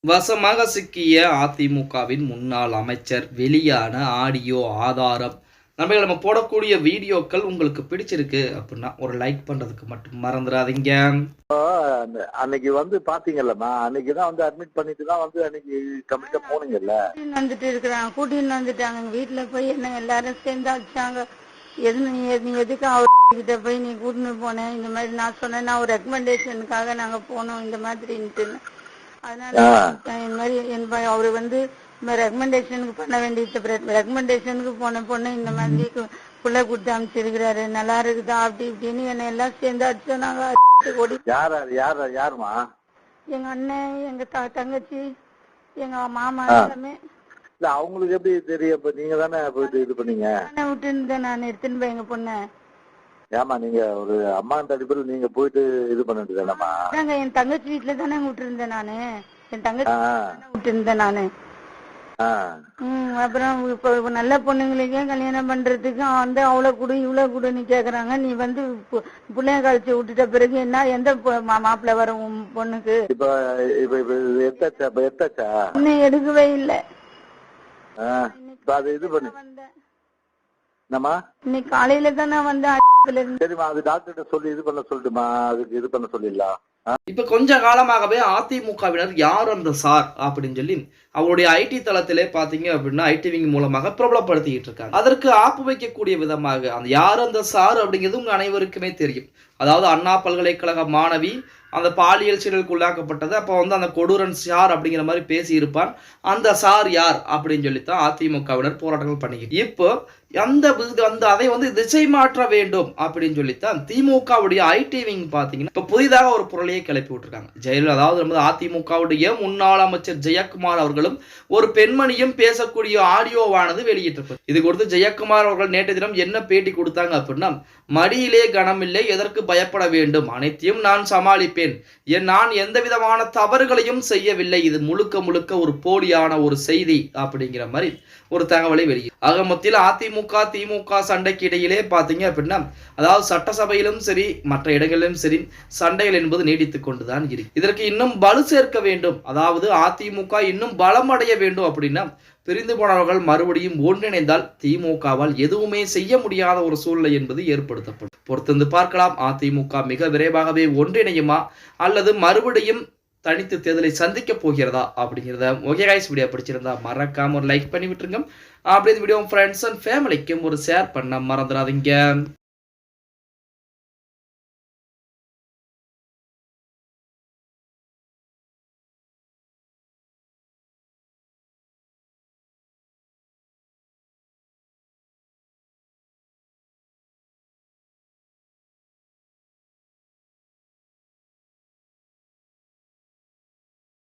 வசமாக சிக்கிய அதிமுகவின் முன்னாள் அமைச்சர் வெளியான ஆடியோ ஆதாரம். நம்ம போடக்கூடிய வீடியோக்கள் உங்களுக்கு பிடிச்சிருக்கு அப்படின்னா ஒரு லைக் பண்றதுக்கு மட்டும் மறந்துடாதீங்க. அன்னைக்கு பாத்தீங்கல்லம்மா, அன்னைக்குதான் அட்மிட் பண்ணிட்டு தான் அன்னைக்கு கம்ப்ளீட்டா போனீங்கல்ல. வந்துட்டு இருக்கிறாங்க, கூட்டின்னு வந்துட்டாங்க. எங்க வீட்டுல போய் என்ன எல்லாரும் சேர்ந்து அடிச்சாங்க. நீ எதுக்கு அவர்கிட்ட போய் நீ கூட்டின்னு போனேன்? இந்த மாதிரி நான் சொன்னேன், நான் ஒரு ரெக்கமெண்டேஷனுக்காக நாங்க போனோம் இந்த மாதிரின்ட்டு. அதனால இந்த மாதிரி அவரு ரெக்கமெண்டேஷனுக்கு பண்ண வேண்டிய ரெக்கமெண்டேஷனுக்கு போன பொண்ணு இந்த மாதிரி புள்ள கொடுத்து அமைச்சிருக்கிறாரு, நல்லா இருக்குதா அப்படி இப்படின்னு என்ன எல்லாம் சேர்ந்து அடிச்சோம். நாங்க யாருமா? எங்க அண்ணன், எங்க தங்கச்சி, எங்க மாமா எல்லாமே. இல்ல அவங்களுக்கு எப்படி தெரியும்? நீங்க தானே போயிட்டு இது பண்ணீங்க? விட்டு இருந்தேன் நான், எடுத்துன்னு போய் எங்க பொண்ணு. ஏமா நீங்க ஒரு அம்மா அடிப்படையில் நீங்க போயிட்டு இது பண்ணிட்டு தானேமா? என் தங்கச்சி வீட்டுல தானே விட்டு இருந்தேன் நானு. என் தங்கச்சி விட்டு இருந்தேன் நானு. அப்புறம் இப்ப நல்ல பொண்ணுங்களுக்கே கல்யாணம் பண்றதுக்கு அவ்வளவு குடு இவ்வளவு குடுன்னு கேக்குறாங்க. நீ பிள்ளைய கழிச்சு விட்டுட்ட பிறகு என்ன எந்த மாப்பிள்ள வரும் பொண்ணுக்கு? இன்னும் எடுக்கவே இல்லை. இன்னைக்கு காலையில தான் நான் இப்ப கொஞ்ச காலமாகவே அதிமுகவினர் யார் அந்த சார் அப்படின்னு சொல்லி அவருடைய ஐடி தளத்திலே பாத்தீங்க அப்படின்னா ஐடி விங் மூலமாக பிரபலப்படுத்திட்டு இருக்காங்க. அதற்கு ஆப்பு வைக்கக்கூடிய விதமாக அந்த யார் அந்த சார் அப்படிங்கிறது உங்க அனைவருக்குமே தெரியும். அதாவது அண்ணா பல்கலைக்கழக மாணவி அந்த பாலியல் சீரலுக்கு உள்ளாக்கப்பட்டது. அப்போ அந்த கொடூரன் சார் அப்படிங்கிற மாதிரி பேசி இருப்பான். அந்த சார் யார் அப்படின்னு சொல்லித்தான் அதிமுகவினர் போராட்டங்கள் பண்ணிக்கிட்டு இப்போ அதை திசை மாற்ற வேண்டும் அப்படின்னு சொல்லித்தான் திமுகவுடைய ஐடி விங் பாத்தீங்கன்னா இப்ப புதிதாக ஒரு பொருளையே கிளப்பி விட்டுருக்காங்க. ஜெயலலிதா, அதாவது அதிமுகவுடைய முன்னாள் அமைச்சர் ஜெயக்குமார் அவர்களும் ஒரு பெண்மணியும் பேசக்கூடிய ஆடியோவானது வெளியிட்டிருப்பது. இது கொடுத்து ஜெயக்குமார் அவர்கள் நேற்று தினம் என்ன பேட்டி கொடுத்தாங்க அப்படின்னா, மடியிலே கனமில்லை, எதற்கு பயப்பட வேண்டும், அனைத்தையும் நான் சமாளிப்பேன், நான் எந்த விதமான தவறுகளையும் செய்யவில்லை, இது முழுக்க முழுக்க ஒரு போலியான ஒரு செய்தி அப்படிங்கிற மாதிரி ஒரு தகவலை வெளியிடும். ஆக மொத்தத்தில் அதிமுக திமுக சண்டைக்கு இடையிலே பாத்தீங்க அப்படின்னா, அதாவது சட்டசபையிலும் சரி மற்ற இடங்களிலும் சரி சண்டைகள் என்பது நீடித்துக் கொண்டுதான் இருக்கு. இதற்கு இன்னும் வலு சேர்க்க வேண்டும், அதாவது அதிமுக இன்னும் பலம் அடைய வேண்டும் அப்படின்னா பிரிந்து போனவர்கள் மறுபடியும் ஒன்றிணைந்தால் திமுகவால் எதுவுமே செய்ய முடியாத ஒரு சூழ்நிலை என்பது ஏற்படுத்தப்படும். பொறுத்திருந்து பார்க்கலாம். அதிமுக மிக விரைவாகவே ஒன்றிணையுமா அல்லது மறுபடியும் தனித்து தேர்தலை சந்திக்க போகிறதா அப்படிங்கிறத. ஓகே கைஸ், வீடியோ பிடிச்சிருந்தா மறக்காம ஒரு லைக் பண்ணி விட்டுருங்க. அப்படியே வீடியோ ஃப்ரெண்ட்ஸ் அண்ட் ஃபேமிலிக்கும் ஒரு ஷேர் பண்ண மறந்துடாதீங்க.